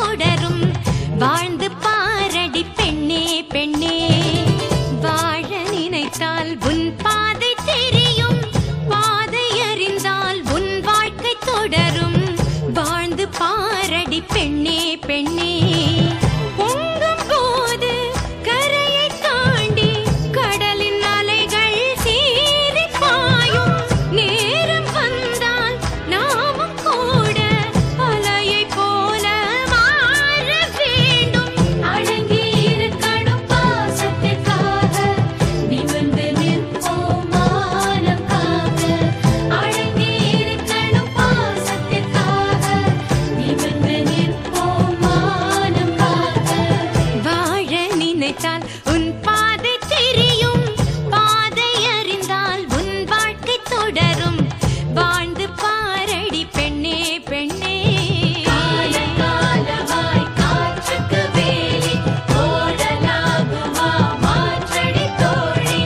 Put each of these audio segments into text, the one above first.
தொடரும் வாழ்ந்து பாரடி பெண்ணே பெண்ணே வாழ நினைத்தால் உன் பாதை தெரியும் பாதை அறிந்தால் உன் வாழ்க்கை தொடரும் வாழ்ந்து பாரடி பெண்ணே பெண்ணே பொங்கும் போது கரையை தாண்டி கடலின் அலைகள் சீறி பாயும் நேரம் வந்தால் நாமும் கூட அலையை போல மாற வேண்டும் அடங்கி இருக்கணும் பாசத்திற்காக நிமிர்ந்து நிற்போம் மானம் காக்க அடங்கி இருக்கணும் பாசத்திற்காக நிமிர்ந்து நிற்போம் மானம் காக்க வாழ நினைத்தால் உன் பாதை தெரியும் பாதை அறிந்தால் உன் வாழ்க்கை தொடரும் வாழ்ந்து பாரடி பெண்ணே பெண்ணே காலகாலமாய் காற்றுக்கு வேலி ஓடலாகுமா மாற்றடி தோழி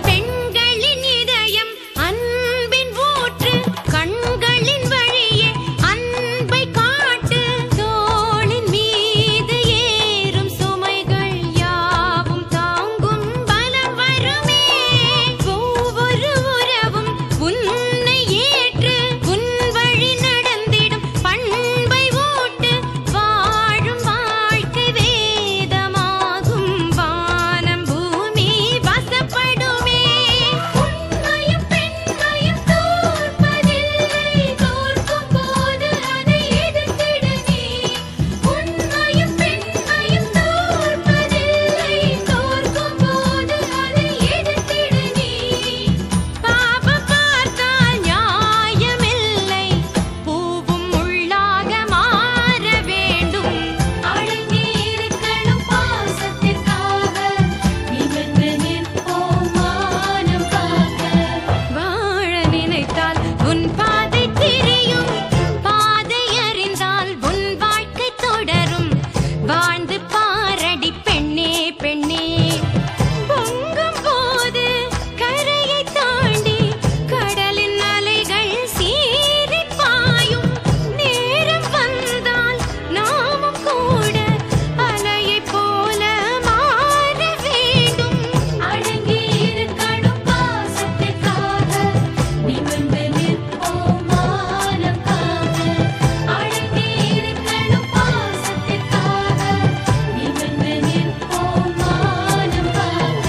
பெண்களின் இதயம் அன்பின் ஊற்று கண்களின் வழியே அன்பை காட்டு தோளின் மீது ஏறும் சுமைகள் யாவும் தாங்கும் பலம் வருமே ஒவ்வொரு உறவும் உன்னை ஏற்று உன் வழி நடந்திடும் பண்பை ஊட்டு வாழும் வாழ்க்கை வேதமாகும் வானம் பூமி வசப்படுமே உண்மையும் பெண்மையும் தோற்பதில்லை தோற்கும் போது அதை எதிர்த்திட நீ உண்மையும் பெண்மையும் தோற்பதில்லை தோற்கும் போது அதை எதிர்த்திட நீ பாவம் பார்த்தால் நியாயமில்லை பூவும் முள்ளாக மாற வேண்டும் அடங்கி இருக்கணும் பாசத்திற்காக நிமிர்ந்து நிற்போம் மானம் காக்க வாழ நினைத்தால் உன் பாதை தெரியும் பாதை அறிந்தால் உன் வாழ்க்கை தொடரும் வாழ்ந்து பாரடி பெண்ணே பெண்ணே பொங்கும் போது கரையை தாண்டி கடலின் அலைகள் சீறி பாயும் நேரம் வந்தால் நாமும் கூட அலையை போல மாற வேண்டும் அடங்கி இருக்கணும் பாசத்திற்காக நிமிர்ந்து நிற்போம் மானம் காக்க அடங்கி இருக்கணும் பாசத்திற்காக நிமிர்ந்து நிற்போம் மானம் காக்க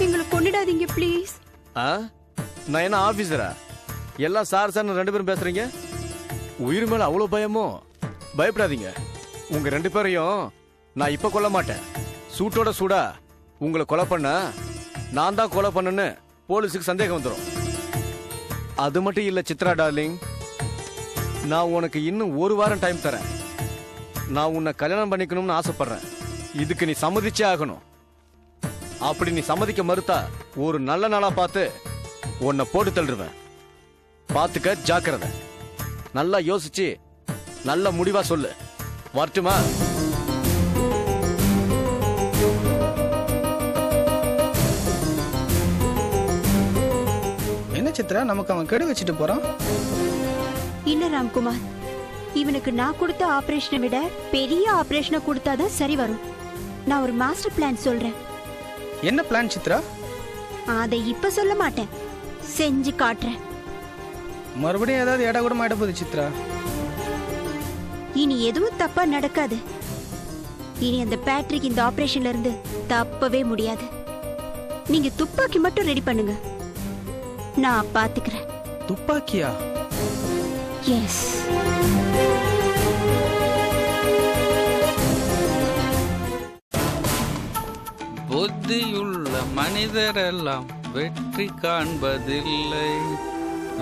எங்களை கொன்னிடாதீங்க ப்ளீஸ். நான் என்ன ஆபீசரா? எல்லாம் சார் சார் ரெண்டு பேரும் பேசுறீங்க. உயிர் மேல அவ்வளவு பயமோ? பயப்படாதீங்க. உங்க ரெண்டு பேரையும் நான் இப்ப கொல்ல மாட்டேன். சூட்டோட சூடா உங்களை கொலை பண்ண நான் தான் கொலை பண்ணேன்னு போலீஸுக்கு சந்தேகம் வந்துடும். அது மட்டும் இல்ல சித்ரா டார்லிங், நான் உனக்கு இன்னும் ஒரு வாரம் டைம் தரேன். நான் உன்னை கல்யாணம் பண்ணிக்கணும்னு ஆசைப்படுறேன். இதுக்கு நீ சம்மதிச்சே ஆகணும். அப்படி நீ சம்மதிக்க மறுத்தா ஒரு நல்ல நாளா பார்த்து உன்னை போட்டு தள்ளுவேன். பார்த்துக்க, ஜாக்கிரதை. நல்லா யோசிச்சு நல்ல முடிவா சொல்லு. வரட்டுமா? என்ன சித்ரா, நமக்கு அவன் கெடு வச்சுட்டு போறான். இல்ல ராம்குமார், இவனுக்கு நான் கொடுத்த ஆபரேஷனை விட பெரிய ஆபரேஷனை கொடுத்தாதான் சரி வரும். நான் ஒரு மாஸ்டர் பிளான் சொல்றேன். என்ன பிளான் சித்ரா? அதை இப்ப சொல்ல மாட்டேன், செஞ்சு காட்டுறேன். மறுபடியும் ஏதாவது இடம் கூட மாட்ட போகுது சித்ரா. இனி எதுவும் தப்பா நடக்காது. இனி அந்த பேட்ரிக் இந்த ஆபரேஷன்ல இருந்து தப்பவே முடியாது. நீங்க துப்பாக்கி மட்டும் ரெடி பண்ணுங்க, நான் பாத்துக்கிறேன். துப்பாக்கியா? எஸ். புத்தியுள்ள மனிதரெல்லாம் வெற்றி காண்பதில்லை,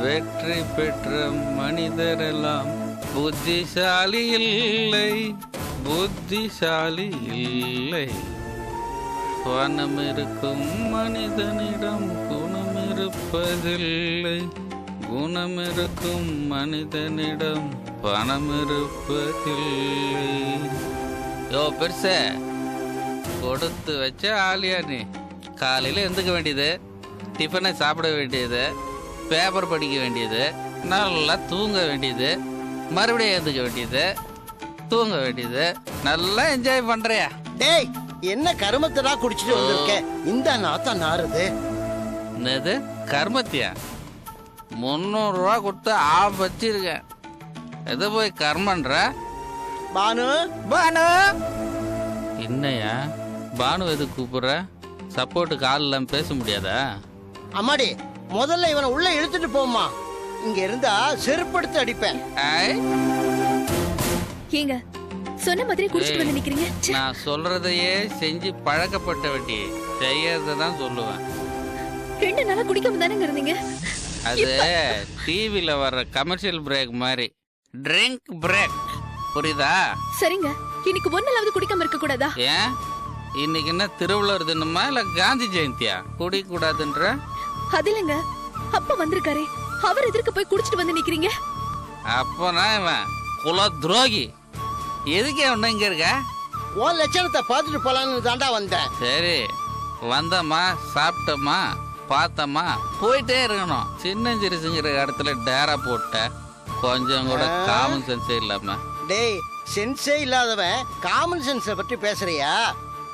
வெற்றி பெற்ற மனிதரெல்லாம் புத்திசாலி இல்லை, புத்திசாலி இல்லை. பணம் இருக்கும் மனிதனிடம் குணம் இருப்பதில்லை, குணம் இருக்கும் மனிதனிடம் பணம் இருப்பதில்லை. யோ பெருச, கொடுத்து வச்ச ஆலியா நீ. காலையில் எழுந்துக்க வேண்டியது, டிஃபனை சாப்பிட வேண்டியது, பேப்பர் படிக்க வேண்டியது, நல்லா தூங்க வேண்டியது, மறுபடியும் எழுந்துக்க வேண்டியது, தூங்க வேண்டியது. நல்லா என்ஜாய் பண்றியா? டேய், என்ன கருமத்தடா குடிச்சிட்டு வந்திருக்க? இந்த நாத்தா நாறுது. என்னது கர்மத்தியா? 300 ரூபா கொடுத்து ஆஃப் வச்சிருக்கேன். எதை போய் கர்மன்ற? பானு, பானு என்னையா பானு எது கூப்பிடுற? சப்போர்ட்டுக்கு ஆள் இல்லாம பேச முடியாதா? அம்மாடி, முதல்ல இவனை உள்ள இழுத்துட்டு போம்மா. இங்க இருந்தா செருப்படுத்து அடிப்பேன். ஐ, ஏங்க சொன்ன மாதிரி குடிச்சிட்டு வந்து நிக்கிறீங்க. ச்சே. நான் சொல்றதையே செஞ்சு பழக்கப்பட்ட வட்டி, செய்யறதான் சொல்லுவேன். 2 நாளா குடிக்காம தானங்க இருந்தீங்க. அது டிவில வர்ற கமர்ஷியல் பிரேக் மாதிரி, ட்ரிங்க் பிரேக், புரியுதா? சரிங்க, இன்னைக்கு 1 நாளாவது குடிக்காம இருக்க கூடாதா? ஏன் இன்னைக்கு என்ன திருவள்ளுவர் தினமா இல்ல காந்தி ஜெயந்தியா குடிக்க கூடாதுன்ற? அது இல்லங்க, அப்பா வந்திருக்காரே, அவர் எதிர்க்க போய் குடிச்சிட்டு வந்து நிக்கிறீங்க. அப்பனா இவன் குல துரோகி. எதுக்கு அவன் இங்க இருக்க? உன் லட்சணத்தை பார்த்துட்டு போலான்னு தாண்டா வந்தேன். சரி, வந்தம்மா, சாப்பிட்டோமா, பார்த்தம்மா, போயிட்டே இருக்கணும். சின்னஞ்சிறுசுங்கிற இடத்துல டேரா போட்ட கொஞ்சம் கூட காமன் சென்ஸே இல்லாம. டேய், சென்ஸே இல்லாதவன் காமன் சென்ஸை பற்றி பேசுறியா?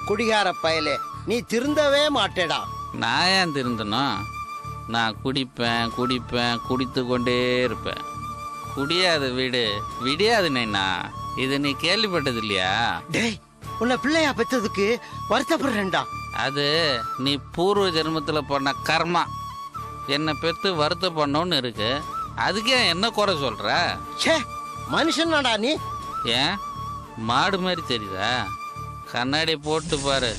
குடிகார பயலே, நீ திருந்தவே மாட்டேடா. நான் ஏன் திருந்தணும்? நான் குடிப்பேன் குடிப்பேன் குடித்து கொண்டே இருப்பேன். குடியாது வீடு விடியாது நைனா. இது நீ கேள்விப்பட்டது இல்லையா? டேய், உன்னை பிள்ளையா பெற்றதுக்கு வருத்தப்படுறேன்டா. அது நீ பூர்வ ஜென்மத்துல பண்ண கர்மா. என்னை பெற்று வருத்தம் பண்ணோன்னு இருக்கு. அதுக்கே என்ன குறை சொல்ற? ச்சே, மனுஷனாடா நீ. ஏன் மாடு மாதிரி தெரியுதா? கண்ணாடி போட்டு பாரு,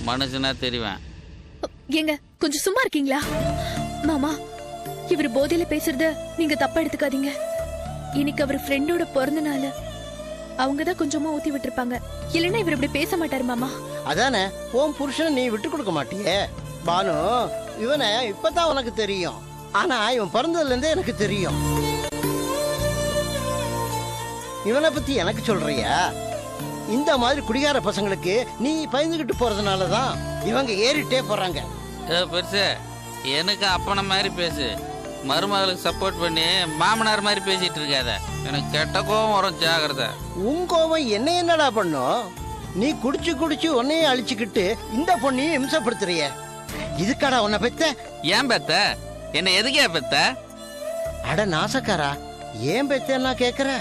மனுஷனா தெரிவேன். ஏங்க கொஞ்சம் சும்மா இருக்கீங்களா? மாமா, இவர் போதையில பேசுறத நீங்க தப்பா எடுத்துக்காதீங்க. இன்னைக்கு அவர் ஃப்ரெண்டோட பிறந்த நாள். அவங்கதான் கொஞ்சமா ஊத்தி விட்டுருப்பாங்க, இல்லைன்னா இவர் இப்படி பேச மாட்டாரு மாமா. அதானே, உன் புருஷனை நீ விட்டு கொடுக்க மாட்டியே. பானு, இவனை இப்பதான் உனக்கு தெரியும், ஆனா இவன் பிறந்ததுல இருந்தே எனக்கு தெரியும். இவனை பத்தி எனக்கு சொல்றியா? இந்த மாதிரி குடிகார பசங்களுக்கு நீ பயந்துகிட்டு போறதுனாலதான் இவங்க ஏறிட்டே போறாங்க. பெருசு, எனக்கு அப்பன மாதிரி பேசு. மருமகளுக்கு சப்போர்ட் பண்ணி மாமனார் மாதிரி பேசிட்டு இருக்காத. எனக்கு கெட்ட கோபம் வரும், ஜாகிரதை. உன் கோவம் என்ன என்னடா பண்ணும்? நீ குடிச்சு குடிச்சு உன்னையே அழிச்சுக்கிட்டு இந்த பொண்ணையும் இம்சப்படுத்துறிய. இதுக்காடா உன்னை பெத்த? ஏன் பெத்த? என்ன எதுக்கே பெத்த? அட நாசக்காரா, ஏன் பெத்தேன்னா கேக்குற?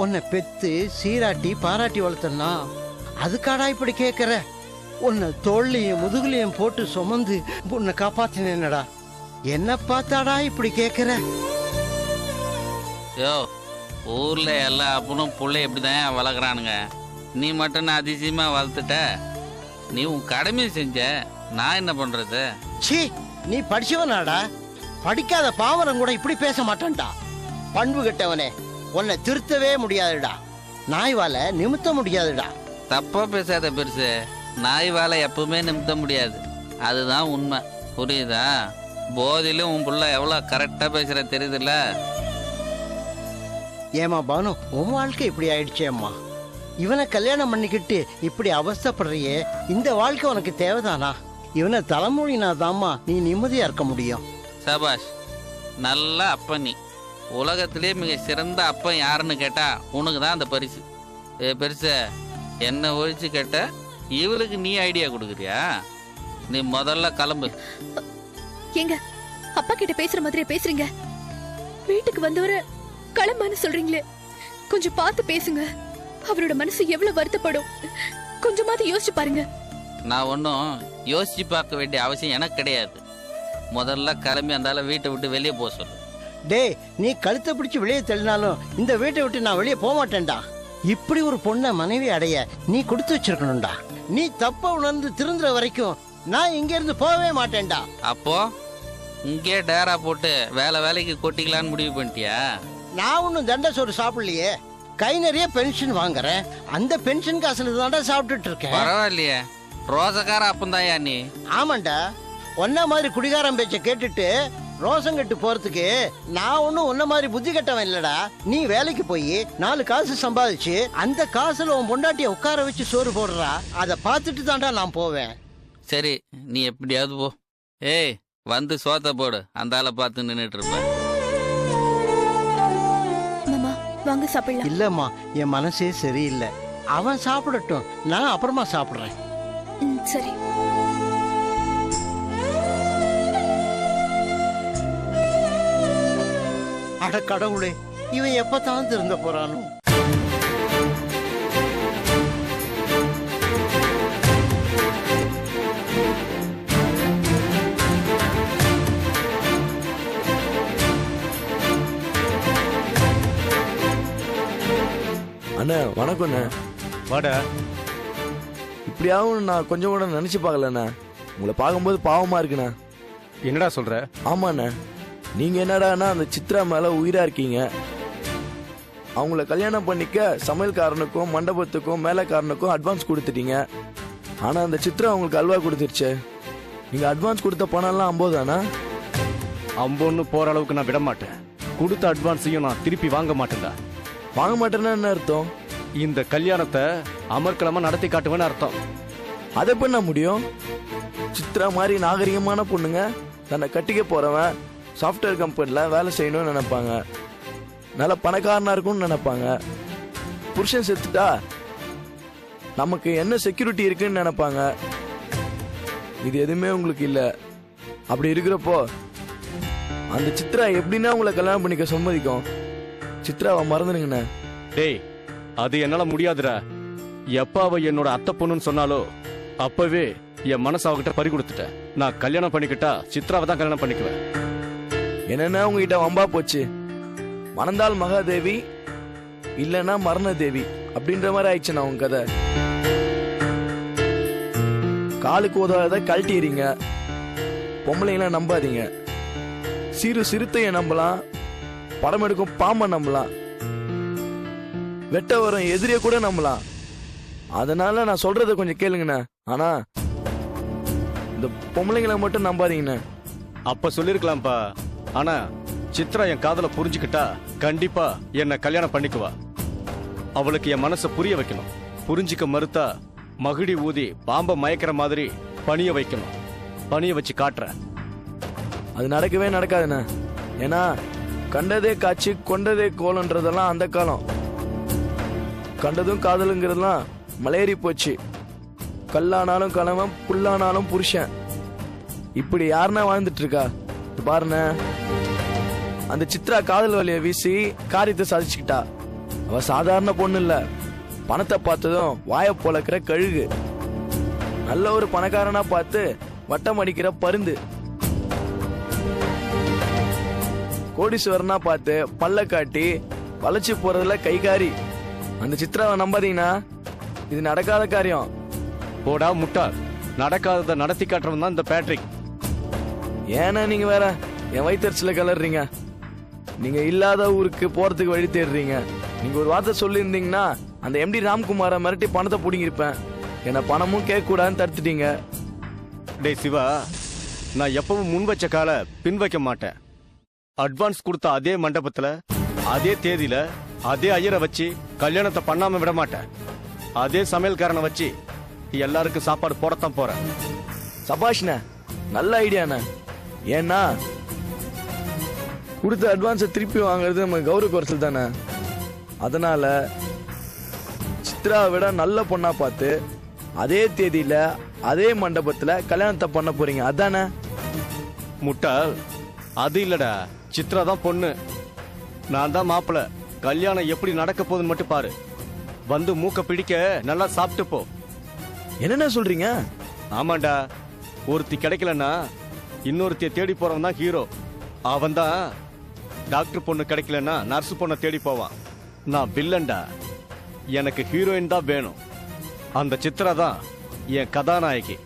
உன்னை பெத்து சீராட்டி பாராட்டி வளர்த்தனா, அதுக்காடா இப்படி கேக்குற? உன்னை தோல்லையும் முதுகுலையும் போட்டு சுமந்து உன்னை காப்பாத்தினேனடா. என்ன பார்த்தாடா இப்படி கேக்குற? யோ, ஊர்ல எல்லா அப்பனும் புள்ளை இப்படிதான் வளர்க்குறானுங்க. நீ மட்டும் நான் அதிசயமா வளர்த்துட்ட. நீ உன் கடமையை செஞ்ச, நான் என்ன பண்றது? சீ, நீ படிச்சவனாடா? படிக்காத பாவரம் கூட இப்படி பேச மாட்டான்டா. பண்பு கெட்டவனே, உன்னை திருத்தவே முடியாதுடா. நாய்வால நிமித்த முடியாதுடா. தப்பா பேசாத பெருசு. நாய் வாழை எப்பவுமே நிமித்த முடியாது, அதுதான் உண்மை, புரியுதா? போதிலும் உன் புள்ள எவ்வளவு கரெக்டா பேசுற தெரியுதுல்ல? ஏமா பானு, உன் வாழ்க்கை இப்படி ஆயிடுச்சேம்மா. இவனை கல்யாணம் பண்ணிக்கிட்டு இப்படி அவஸ்தைப்படுறியே, இந்த வாழ்க்கை உனக்கு தேவைதானா? இவனை தலைமொழினாதாம்மா நீ நிம்மதியா இருக்க முடியும். சபாஷ், நல்ல அப்பன் நீ. உலகத்திலே மிக சிறந்த அப்பன் யாருன்னு கேட்டா உனக்கு தான் அந்த பரிசு. பெருசு, என்ன ஒழிச்சு கேட்ட இவளுக்கு நீ ஐடியா கொடுக்குறியா? நீ முதல்ல கிளம்பு. ஏங்க அப்பா கிட்ட பேசுற மாதிரியே பேசுறீங்க. வீட்டுக்கு வந்தவரை கிளம்பான்னு சொல்றீங்களே, கொஞ்சம் பார்த்து பேசுங்க. அவரோட மனசு எவ்வளவு வருத்தப்படும். கொஞ்சமாவது யோசிச்சு பாருங்க. நான் ஒன்றும் யோசிச்சு பார்க்க வேண்டிய அவசியம் எனக்கு கிடையாது. முதல்ல கிளம்பி அந்த வீட்டை விட்டு வெளியே போக சொல்லு. டேய், நீ கழுத்தை பிடிச்சு வெளியே தள்ளினாலும் இந்த வீட்டை விட்டு நான் வெளியே போக மாட்டேன்டா. இப்படி ஒரு பொண்ணை மனைவி அடைய நீ கொடுத்து வச்சிருக்கணும்டா. நீ தப்ப உணர்ந்து திருந்துற வரைக்கும் நான் இங்க இருந்து போகவே மாட்டேன்டா. அப்போ இங்கே டேரா போட்டு வேலைக்கு கொட்டிக்கலான்னு முடிவு பண்ணிட்டியா? நான் ஒன்னும் தண்ட சோறு சாப்பிடலையே. கை நிறைய பென்ஷன் வாங்குறேன். அந்த பென்ஷன் காசுல தான்டா சாப்பிட்டுட்டு இருக்கேன். பரவாயில்லையே, ரோசக்கார அப்பந்தாயா நீ. ஆமாண்டா, ஒன்ன மாதிரி குடிகாரம் பேச்ச கேட்டுட்டு ரோசம் கட்டு போறதுக்கு நான் ஒன்னும் உன்ன மாதிரி புத்தி கட்டவன் இல்லடா. நீ வேலைக்கு போய் 4 காசு சம்பாதிச்சு அந்த காசுல உன் பொண்டாட்டிய உட்கார வச்சு சோறு போடுறா. அதை பார்த்துட்டு தான்டா நான் போவேன். சரி, நீ எப்படியாவது போ. ஏய், வந்து சோத்த போடு. அந்த ஆளை பார்த்து நின்றுட்டு இருப்ப. மாமா வாங்க சாப்பிடலாம். இல்லம்மா, என் மனசே சரியில்லை. அவன் சாப்பிடட்டும், நான் அப்புறமா சாப்பிடுறேன். சரி. அட கடவுளே, இவன் எப்பதான் திருந்த போறானோ? அண்ணா வணக்கம்ண்ணே. வாடா. இப்படியாவும் நான் கொஞ்சம் கூட நினைச்சு பார்க்கலண்ணா. உங்களை பார்க்கும்போது பாவமா இருக்குண்ணா. என்னடா சொல்ற? ஆமாண்ணே, நீங்க என்னடாண்ணா அந்த சித்ரா மேல உயிரா இருக்கீங்க. அவங்கள கல்யாணம் பண்ணிக்க சமையல்காரனுக்கும் மண்டபத்துக்கும் மேலக்காரனுக்கும் அட்வான்ஸ் கொடுத்துட்டீங்க. ஆனா அந்த சித்ரா உங்களுக்கு அல்வா கொடுத்துருச்சு. நீங்க அட்வான்ஸ் கொடுத்த பணம்லாம் 50 தானா? 50 போற அளவுக்கு நான் விட மாட்டேன். கொடுத்த அட்வான்ஸையும் நான் திருப்பி வாங்க மாட்டேன்டா. வாங்க மாட்டேன்னா என்ன அர்த்தம்? இந்த கல்யாணத்தை அமர்க்கலமா நடத்தி காட்டுவேன்னு அர்த்தம். அதை பண்ண முடியும்? சித்ரா மாதிரி நாகரிகமான பொண்ணுங்க தன்னை கட்டிக்க போறவன் சாஃப்ட்வேர் கம்பெனில வேலை செய்யணும்னு நினைப்பாங்க. நல்ல பணக்காரனா இருக்கும்னு நினைப்பாங்க. புருஷன் செத்துட்டா நமக்கு என்ன செக்யூரிட்டி இருக்குன்னு நினைப்பாங்க. இது எதுவுமே உங்களுக்கு இல்ல. அப்படி இருக்கிறப்போ அந்த சித்ரா எப்படின்னா உங்களை கல்யாணம் பண்ணிக்க சம்மதிக்கும்? சித்ராவை மறந்துடுங்கண்ணே. டேய், அது என்னால முடியாதுடா. எப்ப அவ என்னோட அத்தை பொண்ணுன்னு சொன்னாலோ அப்பவே என் மனசு அவகிட்ட பறி கொடுத்துட்டேன். நான் கல்யாணம் பண்ணிக்கிட்டா சித்ராவை தான் கல்யாணம் பண்ணிக்குவேன். என்னன்னா உங்ககிட்ட வம்பா போச்சு. மணந்தால் மகாதேவி இல்லைன்னா மரண தேவி அப்படின்ற மாதிரி ஆயிடுச்சு. நான் உங்க கதை காலுக்கு உதவாத கழட்டிடுறீங்க. பொம்பளைங்கள நம்பாதீங்க. சிறுத்தையை நம்பலாம், படம் எடுக்கும் பாம்பை நம்பலாம், வெட்ட வரும் எதிரியை கூட நம்பலாம். அதனால நான் சொல்றத கொஞ்சம் கேளுங்கண்ணே. ஆனா இந்த பொம்பளைங்களை மட்டும் நம்பாதீங்கண்ணே. அப்ப சொல்லிருக்கலாம்ப்பா. ஆனா சித்ரா என் காதல புரிஞ்சுக்கிட்டா கண்டிப்பா என்ன கல்யாணம் பண்ணிக்குவா. அவளுக்கு என் மனசை புரிய வைக்கணும். புரிஞ்சுக்க மறுத்தா மகுடி ஊதி பாம்பை மயக்கிற மாதிரி பணிய வைக்கணும். பணிய வச்சு காட்டுறேன். அது நடக்கவே நடக்காதுண்ணே. ஏன்னா கண்டதே காட்சி கொண்டதே கோலன்றதெல்லாம் அந்த காலம். கண்டதும் காதலுங்கிறதுலாம் மலையேறி போச்சு. கல்லானாலும் கணவன், புல்லானாலும் புருஷன். இப்படி யாருன்னா வாழ்ந்துட்டு இருக்கா பாருண்ண. அந்த சித்ரா காதல் வலிய வீசி காரியத்தை சாதிச்சுக்கிட்டா. அவ சாதாரண பொண்ணு இல்ல. பணத்தை பார்த்ததும் வாய பொழக்கிற கழுகு. நல்ல ஒரு பணக்காரனா பார்த்து வட்டம் அடிக்கிற பருந்து. கோடீஸ்வரனா பார்த்து பல்ல காட்டி வளைச்சு போறதுல கைகாரி. அந்த சித்ராவை நம்பாதீங்கன்னா இது நடக்காத காரியம். போடா முட்டாள். நடக்காததை நடத்தி காட்டுறவன் தான் இந்த பேட்ரிக். ஏன்னா நீங்க வேற என் வயிற்றுல கலர்றீங்க. நீங்க இல்லாத ஊருக்கு போறதுக்கு வழி தேடுறீங்க. நீங்க ஒரு வார்த்தை சொல்லியிருந்தீங்கன்னா அந்த எம்டி ராம்குமாரை மிரட்டி பணத்தை பிடிங்கிருப்பேன். என்ன பணமும் கேட்க கூடாதுன்னு தடுத்துட்டீங்க. டேய் சிவா, நான் எப்பவும் முன் வச்ச கால பின் வைக்க மாட்டேன். அட்வான்ஸ் கொடுத்த அதே மண்டபத்துல அதே தேதியில அதே ஐயரை வச்சு கல்யாணத்தை பண்ணாம விட மாட்டேன். அதே சமையல்காரனை வச்சு எல்லாருக்கும் சாப்பாடு போடத்தான் போறேன். சபாஷ்ண்ண, நல்ல ஐடியாண்ண. ஏன்னா கொடுத்த அட்வான்ஸை திருப்பி வாங்குறது நம்ம கௌரவ குறைச்சல் தானே. அதனால சித்ராவை விட நல்ல பொண்ணா பார்த்து அதே தேதியில அதே மண்டபத்துல கல்யாணத்தை பண்ண போறீங்க அதானே? முட்டாள், அது இல்லடா. சித்ரா தான் பொண்ணு, நான் தான் மாப்பிள்ள. கல்யாணம் எப்படி நடக்க போகுதுன்னு மட்டும் பாரு. வந்து மூக்க பிடிக்க நல்லா சாப்பிட்டு போ. என்னென்ன சொல்றீங்க? ஆமாண்டா, ஒருத்தி கிடைக்கலன்னா இன்னொருத்திய தேடி போறவன் தான் ஹீரோ. அவன் தான் டாக்டர் பொண்ணு கிடைக்கலன்னா நர்ஸ் பொண்ணை தேடி போவான். நான் வில்லன்டா. எனக்கு ஹீரோயின் தான் வேணும். அந்த சித்ரா தான் என் கதாநாயகி.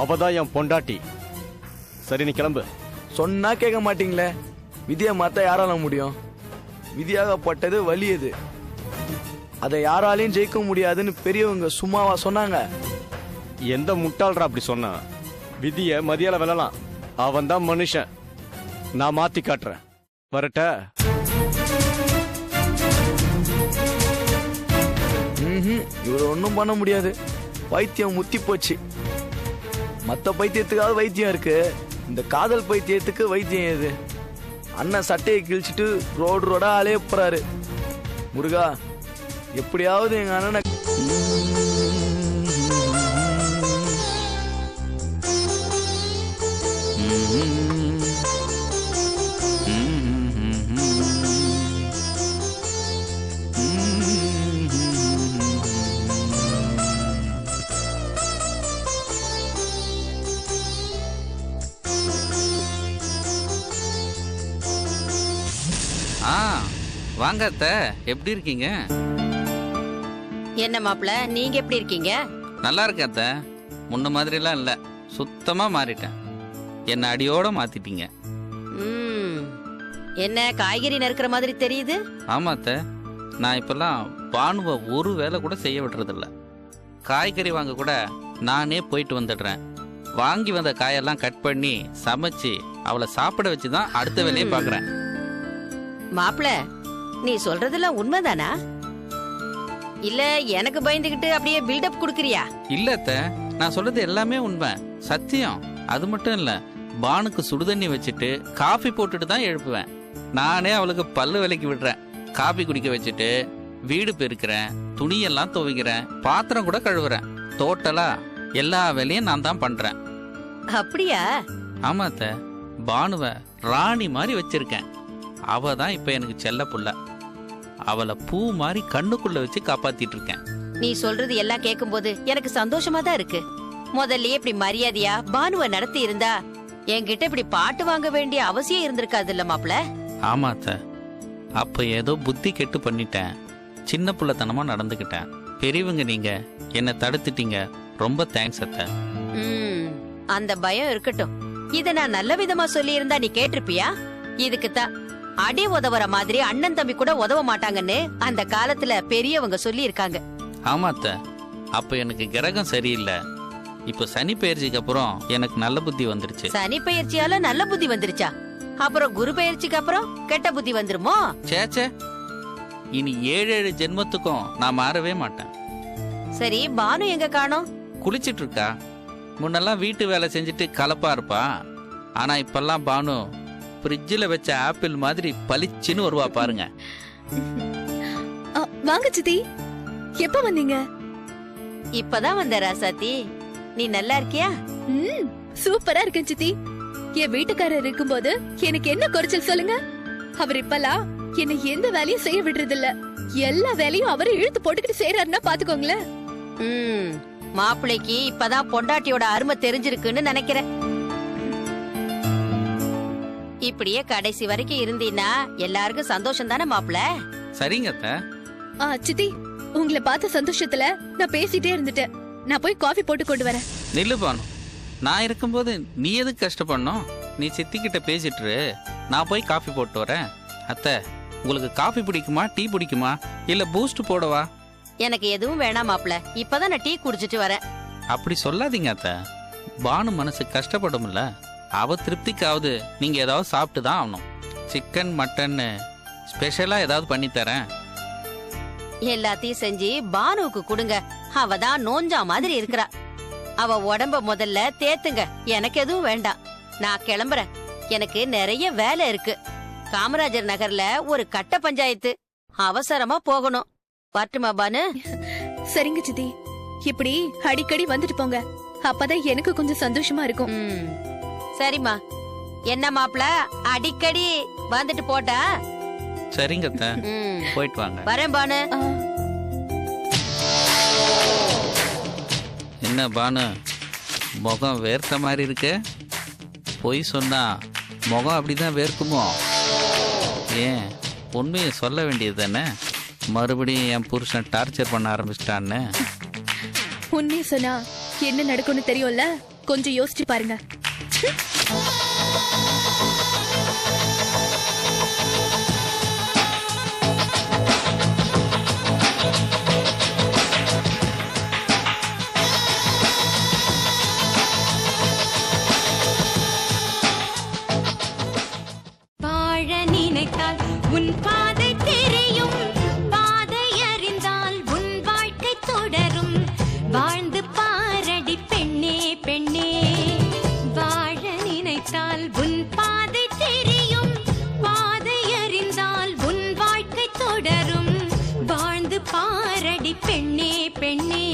அவ தான் என் பொண்டாட்டி. சரி, நீ கிளம்பு. சொன்னா கேட்க மாட்டீங்களே. விதியை மாத்த யாரால முடியும்? விதியாகப்பட்டது வலியது. அதை யாராலையும் ஜெயிக்க முடியாதுன்னு பெரியவங்க சும்மாவா சொன்னாங்க? எந்த முட்டாள்ரா அப்படி சொன்னா? விதிய மதியால வெல்லலாம். அவன் தான் மனுஷன். நான் மாத்தி காட்டுறேன். வரட்ட? இவர் ஒன்றும் பண்ண முடியாது. வைத்தியம் முத்தி போச்சு. மற்ற பைத்தியத்துக்காவது வைத்தியம் இருக்கு. இந்த காதல் பைத்தியத்துக்கு வைத்தியம் எது? அண்ணன் சட்டையை கிழிச்சிட்டு ரோடா அலைய போறாரு. முருகா, எப்படியாவது எங்க அண்ணனை வாங்க அத்தை, எப்படி இருக்கீங்க? என்ன மாப்பிள்ள, நீங்க எப்படி இருக்கீங்க? நல்லா இருக்கேன் அத்தை. முன்ன மாதிரிலாம் இல்லை, சுத்தமா மாறிட்டேன். என்ன அடியோட மாத்திட்டீங்க. என்ன காய்கறி நறுக்கிற மாதிரி தெரியுது? ஆமா அத்தை, நான் இப்பெல்லாம் பானுவை ஒரு வேலை கூட செய்ய விடுறதில்ல. காய்கறி வாங்க கூட நானே போயிட்டு வந்துடுறேன். வாங்கி வந்த காயெல்லாம் கட் பண்ணி சமைச்சு அவளை சாப்பிட வச்சுதான் அடுத்த வேலையை பாக்குறேன். மாப்பிள்ள, நீ சொல்றதெல்லாம் உண்மைதானா? இல்ல எனக்கு பயந்துகிட்டு அப்படியே பில்டப் குடுக்கறியா? இல்ல அத்தை, நான் சொல்றது எல்லாமே உண்மை, சத்தியம். அது மட்டும் இல்ல, பானுக்கு சுடுதண்ணி வச்சுட்டு காஃபி போட்டுட்டு தான் எழுப்புவேன். நானே அவளுக்கு பல்லு விலைக்கு விடுறேன். காபி குடிக்க வச்சுட்டு வீடு பெருக்கிறேன், துணியெல்லாம் துவைக்கிறேன், பாத்திரம் கூட கழுவுறேன். டோட்டலா எல்லா வேலையும் நான் தான் பண்றேன். அப்படியா? ஆமா அத்தை, பானுவை ராணி மாதிரி வச்சிருக்கேன். அவ தான் இப்ப எனக்கு செல்ல புள்ள. அவளை பூ மாதிரி கண்ணுக்குள்ள வச்சு காப்பாத்திட்டு இருக்கேன். நீ சொல்றது எல்லாம் கேட்கும்போது எனக்கு சந்தோஷமா தான் இருக்கு. முதல்ல இப்படி மரியாதையா பானுவை நடத்தி இருந்தா என்கிட்ட இப்படி பாட்டு வாங்க வேண்டிய அவசியம் இருந்திருக்காது இல்ல மாப்பிள்ள? ஆமா அத்தை, அப்ப ஏதோ புத்தி கெட்டு பண்ணிட்டேன். சின்ன புள்ளத்தனமா நடந்துகிட்டேன். பெரியவங்க நீங்க என்ன தடுத்துட்டீங்க. ரொம்ப தேங்க்ஸ் அத்தை. அந்த பயம் இருக்கட்டும். இத நான் நல்ல விதமா சொல்லி இருந்தா நீ கேட்டிருப்பியா? இதுக்குத்தான் அடி உதவுற மாதிரி அண்ணன் தம்பி கூட உதவ மாட்டாங்கன்னு அந்த காலத்துல பெரியவங்க சொல்லி இருக்காங்க. ஆமா அத்தை, அப்ப எனக்கு கிரகம் சரியில்லை. இப்ப சனி பெயர்ச்சிக்கு அப்புறம் எனக்கு நல்ல புத்தி வந்துருச்சு. சனி பெயர்ச்சியால நல்ல புத்தி வந்துருச்சா? அப்புறம் குரு பெயர்ச்சிக்கு அப்புறம் கெட்ட புத்தி வந்துருமோ? சேச்சே, இனி 7 ஜென்மத்துக்கும் நான் மாறவே மாட்டேன். சரி, பானு எங்க காணோம்? குளிச்சிட்டு இருக்கா. முன்னெல்லாம் வீட்டு வேலை செஞ்சுட்டு கலப்பா இருப்பா. ஆனா இப்பெல்லாம் பானு ஃப்ரிட்ஜில் வச்ச ஆப்பிள் மாதிரி பளிச்சுன்னு வருவா பாருங்க. வாங்க சித்தி, எப்ப வந்தீங்க? இப்பதான் வந்த ராசாத்தி. நீ நல்லா இருக்கியா? சூப்பரா இருக்கேன் சித்தி. என் வீட்டுக்காரர் இருக்கும்போது எனக்கு என்ன குறைச்சல் சொல்லுங்க? அவர் இப்பெல்லாம் என்ன எந்த வேலையும் செய்ய விடுறது இல்ல. எல்லா வேலையும் அவரை இழுத்து போட்டுக்கிட்டு செய்யறாருன்னா பாத்துக்கோங்களேன். மாப்பிள்ளைக்கு இப்பதான் பொண்டாட்டியோட அருமை தெரிஞ்சிருக்குன்னு நினைக்கிறேன். இப்படியே கடைசி வரைக்கும் இருந்தீன்னா எல்லாருக்கும் சந்தோஷம் தானே மாப்பிள்ள? சரிங்க அத்தை. சித்தி, உங்களை பார்த்த சந்தோஷத்துல நான் பேசிட்டே இருந்துட்டேன். நான் போய் காஃபி போட்டு கொண்டு வரேன். நில்லு பானு, நான் இருக்கும்போது நீ எதுக்கு கஷ்டப்படணும்? நீ சித்திக்கிட்ட பேசிட்டு நான் போய் காஃபி போட்டு வரேன். அத்தை, உங்களுக்கு காஃபி பிடிக்குமா, டீ பிடிக்குமா, இல்ல பூஸ்ட் போடவா? எனக்கு எதுவும் வேணாம் மாப்பிள்ள, இப்பதான் நான் டீ குடிச்சிட்டு வரேன். அப்படி சொல்லாதீங்க அத்தை, பானு மனசு கஷ்டப்படும்ல. அவ திருப்திக்காவது நீங்க ஏதாவது சாப்பிட்டு தான் ஆகணும். சிக்கன் மட்டன் ஸ்பெஷலா ஏதாவது பண்ணி தரேன். எல்லாத்தையும் செஞ்சு பானுவுக்கு கொடுங்க. அவதான் நோஞ்சா மாதிரி இருக்கிறா. அவ உடம்ப முதல்ல தேத்துங்க. எனக்கு எதுவும் வேண்டாம். நான் கிளம்புறேன். எனக்கு நிறைய வேலை இருக்கு. காமராஜர் நகர்ல ஒரு கட்ட பஞ்சாயத்து, அவசரமா போகணும். வரட்டுமா பானு? சரிங்க சித்தி, இப்படி அடிக்கடி வந்துட்டு போங்க. அப்பதான் எனக்கு கொஞ்சம் சந்தோஷமா இருக்கும். சரிம்மா. என்ன மாப்பிள, அடிக்கடி வந்துட்டு போட்டா? சரிங்க அத்தை, போயிட்டு வாங்க. வரேன் பானு. என்ன பானு, முகம் வேர்த்த மாதிரி இருக்கு? பொய் சொன்னா முகம் அப்படிதான் வேர்க்குமோ? ஏன், உண்மையை சொல்ல வேண்டியது தானே? மறுபடியும் என் புருஷன் டார்ச்சர் பண்ண ஆரம்பிச்சிட்டான்னு. உண்மையை சொன்னா என்ன நடக்கும்னு தெரியும்ல, கொஞ்சம் யோசிச்சு பாருங்க. வாழ நினைத்தால் உன் பாதை தெரியும், பாதை அறிந்தால் உன் வாழ்க்கை தொடரும். வாழ்ந்து பாரடி பெண்ணே பெண்ணே, வாழ நினைத்தால் உன் பாதை தெரியும், பாதை அறிந்தால் உன் வாழ்க்கை தொடரும். வாழ்ந்து பாரடி பெண்ணே பெண்ணே.